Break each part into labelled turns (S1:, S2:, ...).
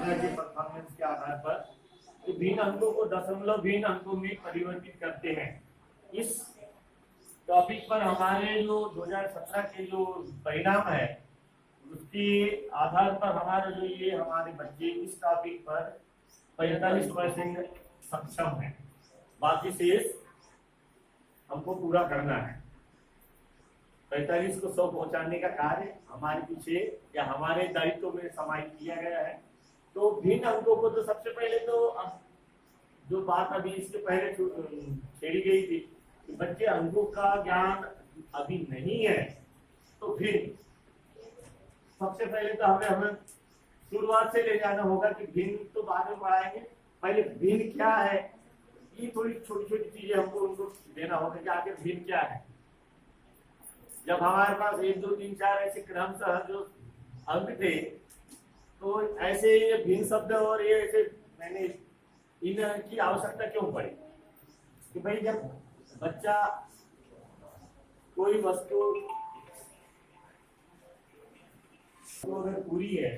S1: छात्रा के परफॉर्मेंस के आधार पर तो भिन्न अंकों को दशमलव भिन्न अंकों में परिवर्तित करते हैं। इस टॉपिक पर हमारे जो 2017 के जो परिणाम है उसके आधार पर हमारे जो ये हमारे बच्चे इस टॉपिक पर 45% सक्षम है। बाकी शेष हमको पूरा करना है। 45 को 100 पहुंचाने का कार्य हमारे पीछे या हमारे दायित्व में समाहित किया गया है। तो भिन्न अंकों को तो सबसे पहले तो जो बात अभी इसके पहले छेड़ी गई थी कि बच्चे अंकों का ज्ञान अभी नहीं है, तो फिर सबसे पहले तो हमें शुरुआत से ले जाना होगा कि भिन्न तो बाद में पढ़ाएंगे, पहले भिन्न क्या है ये थोड़ी छोटी छोटी चीजें हमको उनको देना होगा कि आखिर भिन्न क्या है। जब हमारे पास 1 2 3 4 ऐसे क्रमशः जो अंक थे तो ऐसे ये भिन्न शब्द और ये ऐसे मैंने इनकी आवश्यकता क्यों पड़ी कि भाई जब बच्चा कोई वस्तु तो अगर पूरी है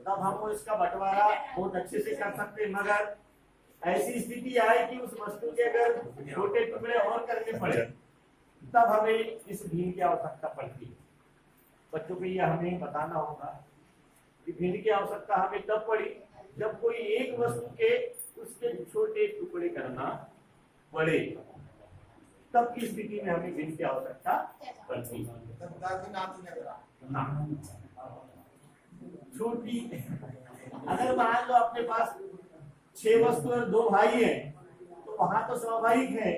S1: तब हम इसका बंटवारा बहुत अच्छे से कर सकते हैं, मगर ऐसी स्थिति आए कि उस वस्तु के अगर छोटे टुकड़े और करने पड़े तब हमें इस भिन्न की आवश्यकता पड़ती है। बच्चों को यह हमें बताना होगा कि भिन्न की आवश्यकता हमें तब पड़ी जब कोई एक वस्तु के उसके छोटे टुकड़े करना पड़े, तब की स्थिति में हमें भिन्न की आवश्यकता पड़ती है। छोटी अगर मान लो अपने पास 6 वस्तु और 2 भाई हैं तो वहां तो स्वाभाविक है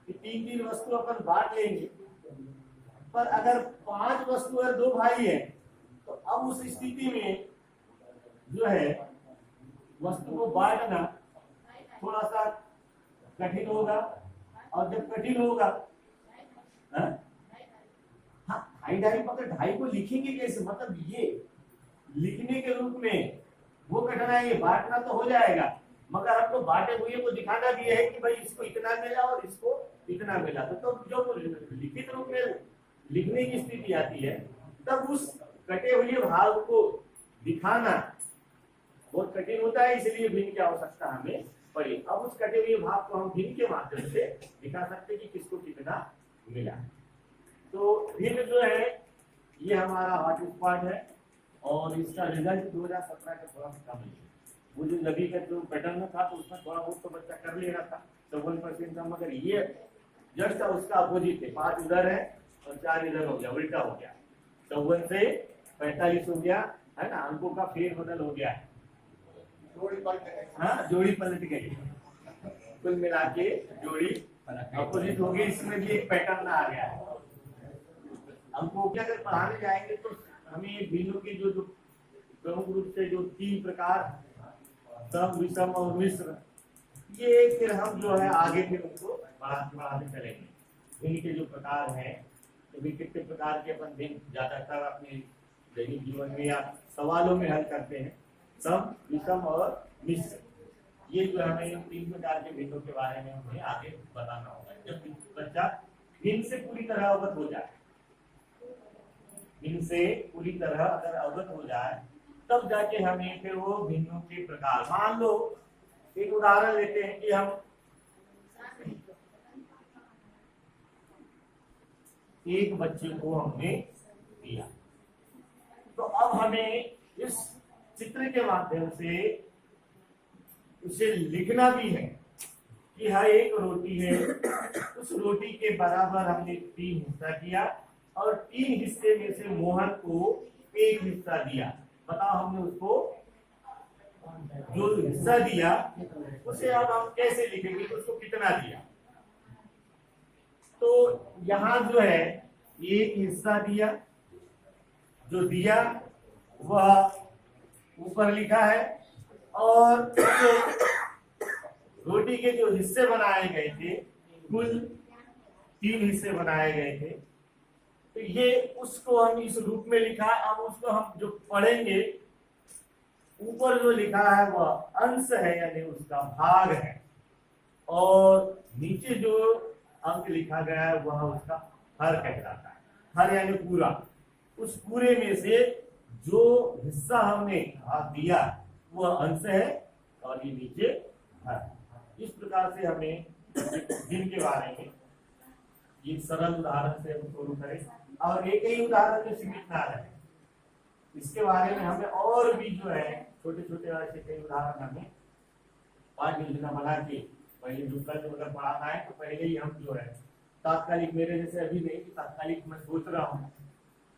S1: कि 3 वस्तु अपन बांट लेंगे, पर अगर 5 वस्तु और 2 भाई हैं तो अब उस स्थिति में जो है वस्तु को बांटना थोड़ा सा कठिन होगा। और जब कठिन होगा ढाई पकड़ ढाई को लिखेंगे कैसे, मतलब ये लिखने के रूप में वो कठिनाई, बांटना तो हो जाएगा मगर हमको बांटे हुए को दिखाना भी है कि भाई इसको इतना मिला और इसको इतना मिला। तो जो लिखित रूप में लिखने की स्थिति आती है तब उस कटे हुए भाग को दिखाना बहुत कठिन होता है, इसलिए भिन्न की आवश्यकता हमें पड़ी। अब उस कटे हुए भाग को हम भिन्न के माध्यम से दिखा सकते हैं कि किसको कितना मिला। तो भिन्न जो है ये हमारा हॉटस्पॉट है और इसका रिजल्ट 2017 का थोड़ा सा कम है। वो जो नबी का जो पैटर्न था तो उसमें थोड़ा बहुत तो बच्चा कर ले रहा था 54% का, मगर ये जस्ट उसका अपोजिट है। 5 उधर है और 4 इधर हो गया, उल्टा हो गया। 54 से 45 हो गया है ना, अंकों का फेर बदल हो गया है। हाँ, जोड़ी पलट गई, कुल मिला के जोड़ी अपोजिट हो गई। इसमें भी एक पैटर्न आ गया है। हमको अगर पढ़ाने जाएंगे तो हमें भिन्नों के जो प्रमुख रूप से जो 3 प्रकार सम, विषम और मिश्र, ये फिर हम जो है आगे फिर उनको बढ़ाते चलेंगे। भिन्न के जो प्रकार हैं तो भी कितने प्रकार के अपन भिन्न ज्यादातर अपने दैनिक जीवन में या सवालों में हल करते हैं। सम, विषम और मिश्र, ये जो हमें 3 प्रकार के भिन्नों के बारे में हमें आगे बताना होगा। जब बच्चा भिन्न से पूरी तरह अवगत हो जाए, इनसे पूरी तरह अगर अवगत हो जाए तब जाके हमें फिर वो भिन्नों के प्रकार, मान लो एक उदाहरण लेते हैं कि हम एक बच्चे को हमने दिया, तो अब हमें इस चित्र के माध्यम से उसे लिखना भी है कि यह एक रोटी है, उस रोटी के बराबर हमने 3 हिस्सा किया और 3 हिस्से में से मोहन को 1 हिस्सा दिया। बताओ हमने उसको जो हिस्सा दिया उसे अब हम कैसे लिखेंगे, तो उसको कितना दिया। तो यहाँ जो है 1 हिस्सा दिया, जो दिया वह ऊपर लिखा है और रोटी के जो हिस्से बनाए गए थे कुल 3 हिस्से बनाए गए थे, तो ये उसको हम इस रूप में लिखा। अब उसको हम जो पढ़ेंगे ऊपर जो लिखा है वह अंश है यानी उसका भाग है और नीचे जो अंक लिखा गया है वह उसका हर कहलाता है। हर यानी पूरा, उस पूरे में से जो हिस्सा हमने दिया वह अंश है और ये नीचे है। इस प्रकार से हमें दिन के बारे में एक सरल उदाहरण से हम शुरू करें और एक ही उदाहरण में सीमित ना रहे। इसके बारे में हमें और भी जो है छोटे छोटे ऐसे कई उदाहरण हमें पाठ योजना बना के पहले जो कल अगर पढ़ाना है तो पहले ही हम जो है तात्कालिक, मेरे जैसे अभी नहीं कि तात्कालिक मैं सोच रहा हूँ,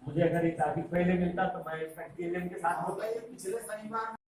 S1: मुझे अगर एक टॉपिक पहले मिलता तो मैं इसका के साथ
S2: पिछले शनिवार